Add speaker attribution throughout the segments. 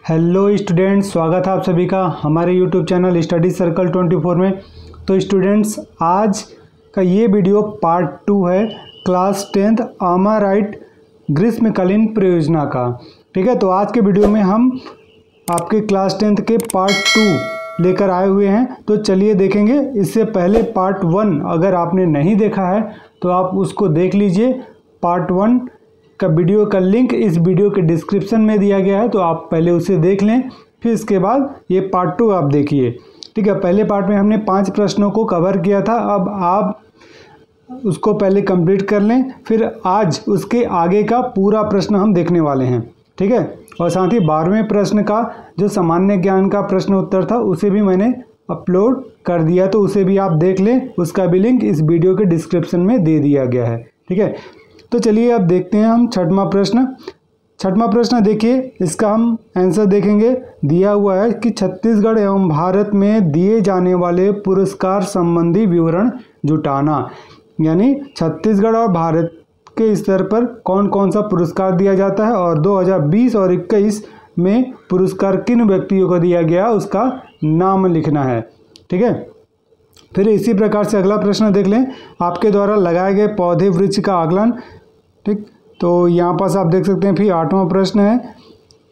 Speaker 1: Hello students, स्वागत है आप सभी का हमारे यूट्यूब चैनल स्टडी सर्कल 24 में। तो स्टूडेंट्स, आज का ये वीडियो पार्ट 2 है क्लास 10th आमा राइट ग्रीष्मकालीन परियोजना का। ठीक है, तो आज के वीडियो में हम आपके क्लास 10th के पार्ट 2 लेकर आए हुए हैं। तो चलिए देखेंगे। इससे पहले पार्ट 1 अगर आपने नहीं देखा है तो आप उसको देख लीजिए। पार्ट 1 का वीडियो का लिंक इस वीडियो के डिस्क्रिप्शन में दिया गया है, तो आप पहले उसे देख लें, फिर इसके बाद ये पार्ट 2 आप देखिए। ठीक है, पहले पार्ट में हमने 5 प्रश्नों को कवर किया था। अब आप उसको पहले कंप्लीट कर लें, फिर आज उसके आगे का पूरा प्रश्न हम देखने वाले हैं। ठीक है, और साथ ही 12वें प्रश्न का जो सामान्य ज्ञान का प्रश्न उत्तर था उसे भी मैंने अपलोड कर दिया, तो उसे भी आप देख लें। उसका भी लिंक इस वीडियो के डिस्क्रिप्शन में दे दिया गया है। ठीक है, तो चलिए अब देखते हैं हम छठवां प्रश्न। छठवां प्रश्न देखिए, इसका हम आंसर देखेंगे। दिया हुआ है कि छत्तीसगढ़ एवं भारत में दिए जाने वाले पुरस्कार संबंधी विवरण जुटाना। यानी छत्तीसगढ़ और भारत के स्तर पर कौन कौन सा पुरस्कार दिया जाता है और 2020 और 21 में पुरस्कार किन व्यक्तियों को दिया गया उसका नाम लिखना है। ठीक है, फिर इसी प्रकार से अगला प्रश्न देख लें। आपके द्वारा लगाए गए पौधे वृक्ष का आकलन। ठीक, तो यहाँ पास आप देख सकते हैं। फिर 8वां प्रश्न है,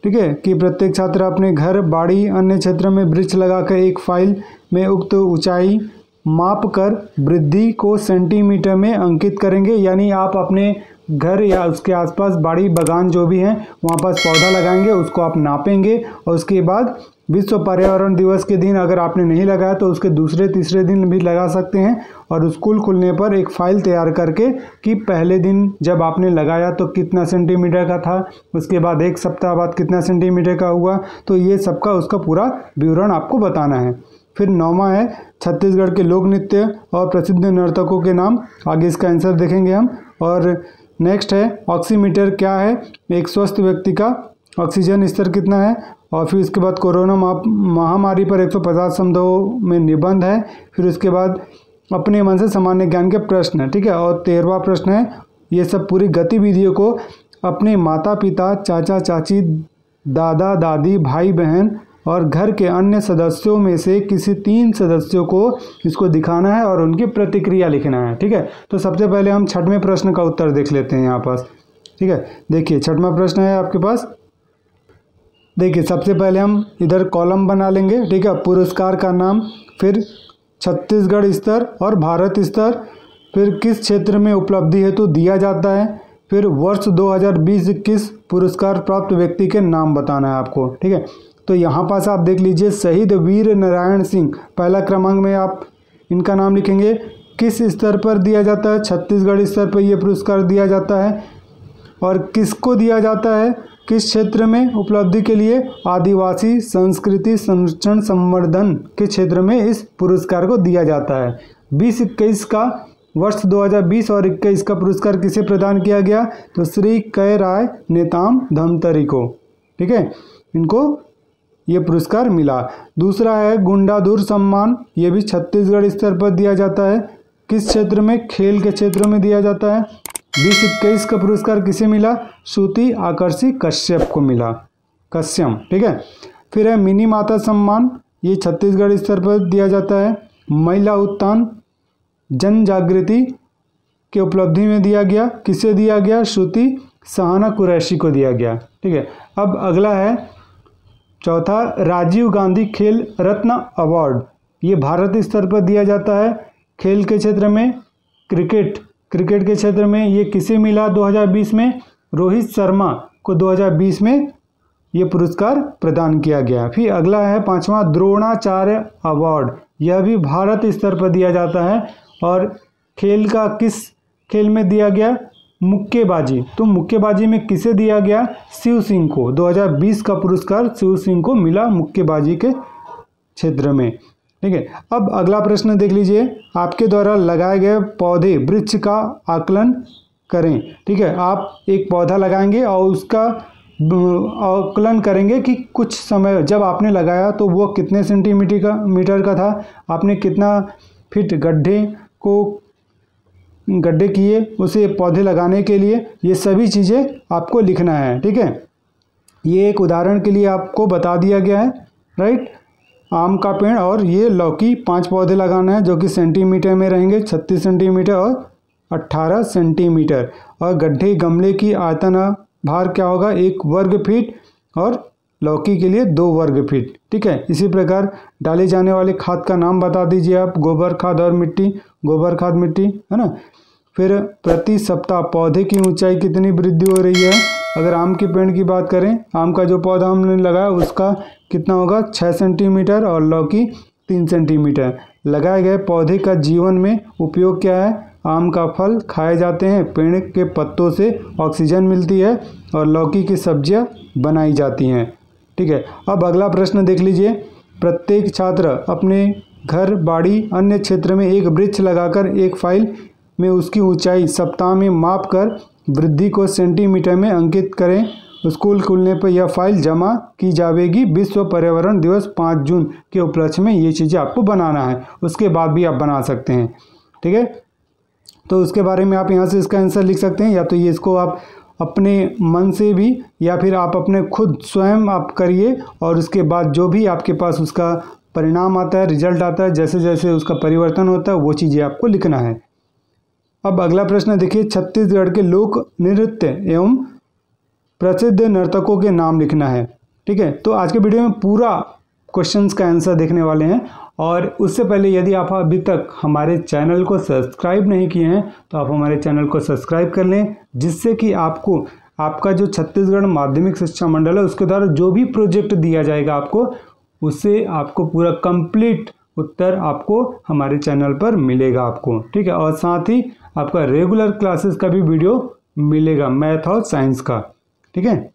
Speaker 1: ठीक है, कि प्रत्येक छात्र अपने घर, बाड़ी, अन्य क्षेत्र में वृक्ष लगाकर एक फाइल में उक्त ऊंचाई माप कर वृद्धि को सेंटीमीटर में अंकित करेंगे। यानी आप अपने घर या उसके आसपास बाड़ी बगान जो भी हैं वहाँ पास पौधा लगाएंगे, उसको आप नापेंगे और उसके बाद विश्व पर्यावरण दिवस के दिन अगर आपने नहीं लगाया तो उसके दूसरे तीसरे दिन भी लगा सकते हैं। और स्कूल खुलने पर एक फाइल तैयार करके कि पहले दिन जब आपने लगाया तो कितना सेंटीमीटर का था, उसके बाद एक सप्ताह बाद कितना सेंटीमीटर का हुआ, तो ये सबका उसका पूरा विवरण आपको बताना है। फिर 9वां है छत्तीसगढ़ के लोक नृत्य और प्रसिद्ध नर्तकों के नाम। आगे इसका आंसर देखेंगे हम। और नेक्स्ट है ऑक्सीमीटर क्या है, एक स्वस्थ व्यक्ति का ऑक्सीजन स्तर कितना है। और फिर इसके बाद कोरोना महामारी पर 150 शब्दों में निबंध है। फिर उसके बाद अपने मन से सामान्य ज्ञान के प्रश्न। ठीक है, और 13वां प्रश्न है, ये सब पूरी गतिविधियों को अपने माता पिता, चाचा चाची, दादा दादी, भाई बहन और घर के अन्य सदस्यों में से किसी 3 सदस्यों को इसको दिखाना है और उनकी प्रतिक्रिया लिखना है। ठीक है, तो सबसे पहले हम 6वें प्रश्न का उत्तर देख लेते हैं यहाँ पास। ठीक है, देखिए 6वां प्रश्न है आपके पास। देखिए सबसे पहले हम इधर कॉलम बना लेंगे। ठीक है, पुरस्कार का नाम, फिर छत्तीसगढ़ स्तर और भारत स्तर, फिर किस क्षेत्र में उपलब्धि हेतु दिया जाता है, फिर वर्ष 2020-21 पुरस्कार प्राप्त व्यक्ति के नाम बताना है आपको। ठीक है, तो यहाँ पास आप देख लीजिए, शहीद वीर नारायण सिंह पहला क्रमांक में आप इनका नाम लिखेंगे। किस स्तर पर दिया जाता है, छत्तीसगढ़ स्तर पर यह पुरस्कार दिया जाता है। और किसको दिया जाता है, किस क्षेत्र में उपलब्धि के लिए, आदिवासी संस्कृति संरक्षण संवर्धन के क्षेत्र में इस पुरस्कार को दिया जाता है। 20-21 का वर्ष 2020 और 21 का पुरस्कार किसे प्रदान किया गया, तो श्री कै राय नेताम धमतरी को। ठीक है, इनको ये पुरस्कार मिला। दूसरा है गुंडाधुर सम्मान, ये भी छत्तीसगढ़ स्तर पर दिया जाता है। किस क्षेत्र में, खेल के क्षेत्र में दिया जाता है। 20-21 का पुरस्कार किसे मिला, श्रुति आकर्षी कश्यप को मिला, कश्यप। ठीक है, फिर है मिनी माता सम्मान, ये छत्तीसगढ़ स्तर पर दिया जाता है। महिला उत्थान जन जागृति के उपलब्धि में दिया गया, किसे दिया गया, श्रुति सहाना कुरैशी को दिया गया। ठीक है, अब अगला है चौथा, राजीव गांधी खेल रत्न अवार्ड, ये भारत स्तर पर दिया जाता है। खेल के क्षेत्र में क्रिकेट के क्षेत्र में ये किसे मिला 2020 में, रोहित शर्मा को 2020 में ये पुरस्कार प्रदान किया गया। फिर अगला है 5वां द्रोणाचार्य अवार्ड, यह भी भारत स्तर पर दिया जाता है। और खेल का किस खेल में दिया गया, मुक्केबाजी, तो मुक्केबाजी में किसे दिया गया, शिव सिंह को। 2020 का पुरस्कार शिव सिंह को मिला मुक्केबाजी के क्षेत्र में। ठीक है, अब अगला प्रश्न देख लीजिए। आपके द्वारा लगाए गए पौधे वृक्ष का आकलन करें। ठीक है, आप एक पौधा लगाएंगे और उसका आकलन करेंगे कि कुछ समय जब आपने लगाया तो वो कितने सेंटीमीटर का था, आपने कितना फीट गड्ढे किए उसे पौधे लगाने के लिए, ये सभी चीज़ें आपको लिखना है। ठीक है, ये एक उदाहरण के लिए आपको बता दिया गया है, राइट। आम का पेड़ और ये लौकी 5 पौधे लगाना है जो कि सेंटीमीटर में रहेंगे, 36 सेंटीमीटर और 18 सेंटीमीटर। और गड्ढे गमले की आयतन भार क्या होगा, 1 वर्ग फीट, और लौकी के लिए 2 वर्ग फीट, ठीक है। इसी प्रकार डाले जाने वाले खाद का नाम बता दीजिए आप, गोबर खाद और मिट्टी, गोबर खाद मिट्टी, है ना। फिर प्रति सप्ताह पौधे की ऊंचाई कितनी वृद्धि हो रही है। अगर आम के पेड़ की बात करें, आम का जो पौधा हमने लगाया उसका कितना होगा, 6 सेंटीमीटर, और लौकी 3 सेंटीमीटर। लगाए गए पौधे का जीवन में उपयोग क्या है, आम का फल खाए जाते हैं, पेड़ के पत्तों से ऑक्सीजन मिलती है, और लौकी की सब्जियां बनाई जाती हैं, ठीक है। अब अगला प्रश्न देख लीजिए। प्रत्येक छात्र अपने घर, बाड़ी, अन्य क्षेत्र में एक वृक्ष लगाकर एक फाइल में उसकी ऊंचाई सप्ताह में माप कर वृद्धि को सेंटीमीटर में अंकित करें। स्कूल खुलने पर यह फाइल जमा की जाएगी। विश्व पर्यावरण दिवस 5 जून के उपलक्ष्य में ये चीज़ें आपको बनाना है, उसके बाद भी आप बना सकते हैं, ठीक है। तो उसके बारे में आप यहाँ से इसका आंसर लिख सकते हैं, या तो ये इसको आप अपने मन से भी, या फिर आप अपने खुद स्वयं आप करिए, और उसके बाद जो भी आपके पास उसका परिणाम आता है, रिजल्ट आता है, जैसे जैसे उसका परिवर्तन होता है वो चीज़ें आपको लिखना है। अब अगला प्रश्न देखिए, छत्तीसगढ़ के लोक नृत्य एवं प्रसिद्ध नर्तकों के नाम लिखना है, ठीक है। तो आज के वीडियो में पूरा क्वेश्चंस का आंसर देखने वाले हैं, और उससे पहले यदि आप अभी तक हमारे चैनल को सब्सक्राइब नहीं किए हैं तो आप हमारे चैनल को सब्सक्राइब कर लें, जिससे कि आपको आपका जो छत्तीसगढ़ माध्यमिक शिक्षा मंडल है उसके द्वारा जो भी प्रोजेक्ट दिया जाएगा आपको, उससे आपको पूरा कंप्लीट उत्तर आपको हमारे चैनल पर मिलेगा आपको, ठीक है। और साथ ही आपका रेगुलर क्लासेस का भी वीडियो मिलेगा, मैथ और साइंस का, ठीक है।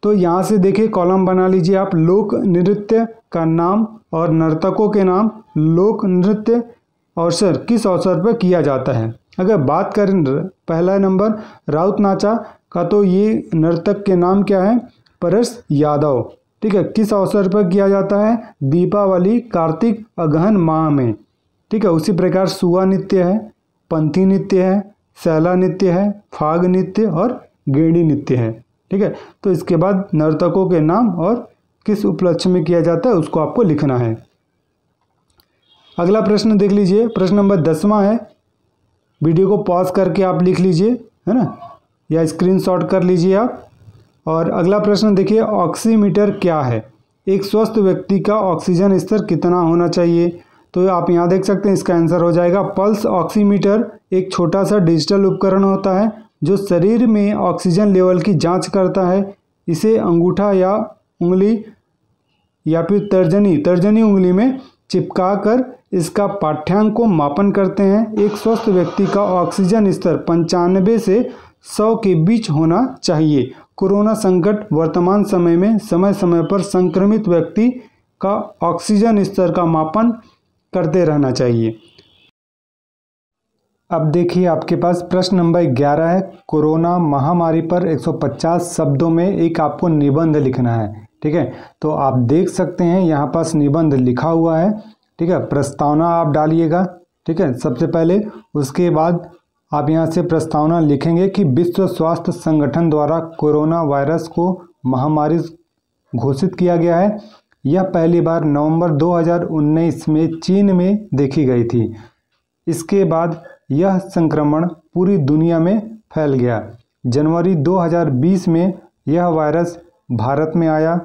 Speaker 1: तो यहाँ से देखिए कॉलम बना लीजिए आप, लोक नृत्य का नाम और नर्तकों के नाम। लोक नृत्य अवसर किस अवसर पर किया जाता है। अगर बात करें पहला नंबर राउत नाचा का, तो ये नर्तक के नाम क्या है, परस यादव, ठीक है। किस अवसर पर किया जाता है, दीपावली कार्तिक अगहन माह में, ठीक है। उसी प्रकार सुआ नृत्य है, पंथी नृत्य है, सैला नृत्य है, फाग नृत्य और गेड़ी नृत्य है, ठीक है। तो इसके बाद नर्तकों के नाम और किस उपलक्ष्य में किया जाता है उसको आपको लिखना है। अगला प्रश्न देख लीजिए, प्रश्न नंबर 10वां है। वीडियो को पॉज करके आप लिख लीजिए, है ना, या स्क्रीनशॉट कर लीजिए आप। और अगला प्रश्न देखिए, ऑक्सीमीटर क्या है। एक स्वस्थ व्यक्ति का ऑक्सीजन स्तर कितना होना चाहिए। तो आप यहाँ देख सकते हैं, इसका आंसर हो जाएगा पल्स ऑक्सीमीटर। एक छोटा सा डिजिटल उपकरण होता है जो शरीर में ऑक्सीजन लेवल की जांच करता है। इसे अंगूठा या उंगली या फिर तर्जनी उंगली में चिपका कर इसका पाठ्यांक को मापन करते हैं। एक स्वस्थ व्यक्ति का ऑक्सीजन स्तर 95 से 100 के बीच होना चाहिए। कोरोना संकट वर्तमान समय में समय समय पर संक्रमित व्यक्ति का ऑक्सीजन स्तर का मापन करते रहना चाहिए। अब देखिए आपके पास प्रश्न नंबर 11 है। कोरोना महामारी पर 150 शब्दों में एक आपको निबंध लिखना है, ठीक है। तो आप देख सकते हैं यहाँ पास निबंध लिखा हुआ है, ठीक है। प्रस्तावना आप डालिएगा, ठीक है, सबसे पहले। उसके बाद आप यहाँ से प्रस्तावना लिखेंगे कि विश्व स्वास्थ्य संगठन द्वारा कोरोना वायरस को महामारी घोषित किया गया है। यह पहली बार नवंबर 2019 में चीन में देखी गई थी। इसके बाद यह संक्रमण पूरी दुनिया में फैल गया। जनवरी 2020 में यह वायरस भारत में आया।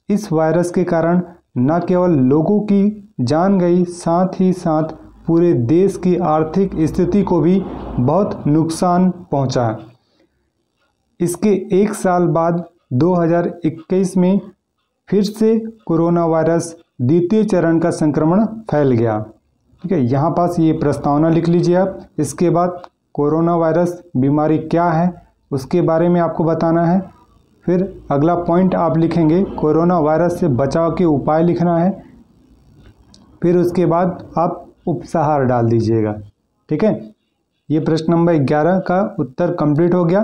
Speaker 1: इस वायरस के कारण न केवल लोगों की जान गई, साथ ही साथ पूरे देश की आर्थिक स्थिति को भी बहुत नुकसान पहुंचा। इसके 1 साल बाद 2021 में फिर से कोरोना वायरस द्वितीय चरण का संक्रमण फैल गया, ठीक है। यहाँ पास ये प्रस्तावना लिख लीजिए आप। इसके बाद कोरोना वायरस बीमारी क्या है उसके बारे में आपको बताना है। फिर अगला पॉइंट आप लिखेंगे कोरोना वायरस से बचाव के उपाय लिखना है। फिर उसके बाद आप उपसहार डाल दीजिएगा, ठीक है। ये प्रश्न नंबर 11 का उत्तर कंप्लीट हो गया।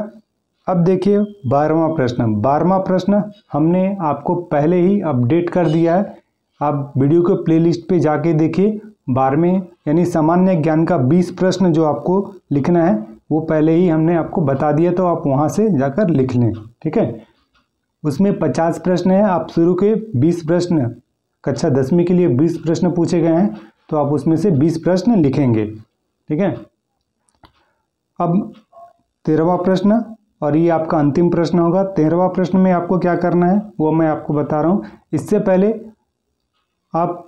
Speaker 1: अब देखिए 12वां प्रश्न। 12वां प्रश्न हमने आपको पहले ही अपडेट कर दिया है। आप वीडियो के प्लेलिस्ट पे जाके देखिए। 12वें यानी सामान्य ज्ञान का 20 प्रश्न जो आपको लिखना है वो पहले ही हमने आपको बता दिया, तो आप वहाँ से जाकर लिख लें, ठीक है। उसमें 50 प्रश्न है। आप शुरू के 20 प्रश्न, कक्षा 10वीं के लिए 20 प्रश्न पूछे गए हैं, तो आप उसमें से 20 प्रश्न लिखेंगे। ठीक है। अब 13वां प्रश्न, और ये आपका अंतिम प्रश्न होगा। 13वां प्रश्न में आपको क्या करना है वो मैं आपको बता रहा हूँ। इससे पहले आप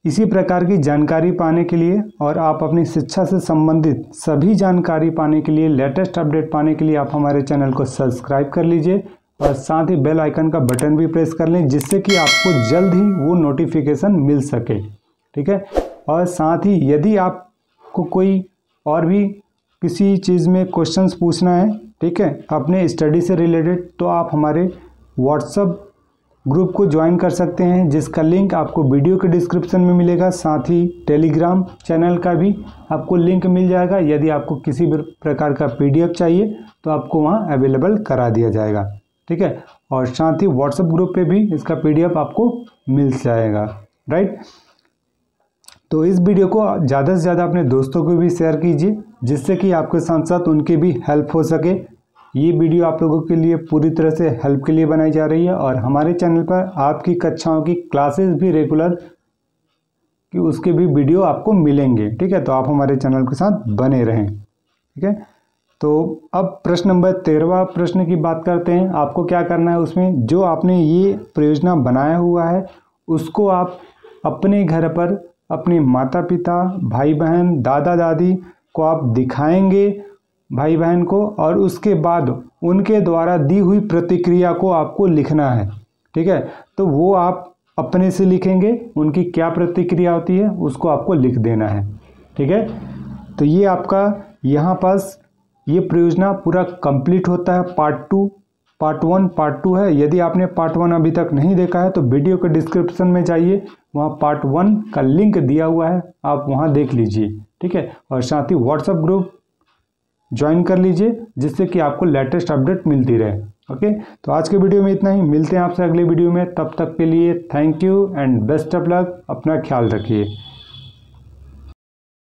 Speaker 1: इसी प्रकार की जानकारी पाने के लिए और आप अपनी शिक्षा से संबंधित सभी जानकारी पाने के लिए, लेटेस्ट अपडेट पाने के लिए आप हमारे चैनल को सब्सक्राइब कर लीजिए और साथ ही बेल आइकन का बटन भी प्रेस कर लें, जिससे कि आपको जल्द ही वो नोटिफिकेशन मिल सके। ठीक है। और साथ ही यदि आपको कोई और भी किसी चीज़ में क्वेश्चंस पूछना है, ठीक है, अपने स्टडी से रिलेटेड, तो आप हमारे व्हाट्सएप ग्रुप को ज्वाइन कर सकते हैं, जिसका लिंक आपको वीडियो के डिस्क्रिप्शन में मिलेगा। साथ ही टेलीग्राम चैनल का भी आपको लिंक मिल जाएगा। यदि आपको किसी भी प्रकार का PDF चाहिए तो आपको वहाँ अवेलेबल करा दिया जाएगा। ठीक है। और साथ ही व्हाट्सएप ग्रुप पे भी इसका PDF आपको मिल जाएगा। राइट। तो इस वीडियो को ज़्यादा से ज़्यादा अपने दोस्तों को भी शेयर कीजिए, जिससे कि आपके साथ साथ उनकी भी हेल्प हो सके। ये वीडियो आप लोगों के लिए पूरी तरह से हेल्प के लिए बनाई जा रही है, और हमारे चैनल पर आपकी कक्षाओं की क्लासेस भी रेगुलर कि उसके भी वीडियो आपको मिलेंगे। ठीक है। तो आप हमारे चैनल के साथ बने रहें। ठीक है। तो अब प्रश्न नंबर 13वां प्रश्न की बात करते हैं। आपको क्या करना है, उसमें जो आपने ये परियोजना बनाया हुआ है उसको आप अपने घर पर अपने माता पिता, भाई बहन, दादा दादी को आप दिखाएंगे, भाई बहन को, और उसके बाद उनके द्वारा दी हुई प्रतिक्रिया को आपको लिखना है। ठीक है। तो वो आप अपने से लिखेंगे, उनकी क्या प्रतिक्रिया होती है उसको आपको लिख देना है। ठीक है। तो ये आपका यहाँ पास ये परियोजना पूरा कंप्लीट होता है। पार्ट 1 पार्ट 2 है। यदि आपने पार्ट 1 अभी तक नहीं देखा है तो वीडियो के डिस्क्रिप्शन में जाइए, वहाँ पार्ट 1 का लिंक दिया हुआ है, आप वहाँ देख लीजिए। ठीक है। और साथ ही व्हाट्सएप ग्रुप ज्वाइन कर लीजिए, जिससे कि आपको लेटेस्ट अपडेट मिलती रहे। ओके। तो आज के वीडियो में इतना ही। मिलते हैं आपसे अगले वीडियो में। तब तक के लिए thank you and best of luck. अपना ख्याल रखिए।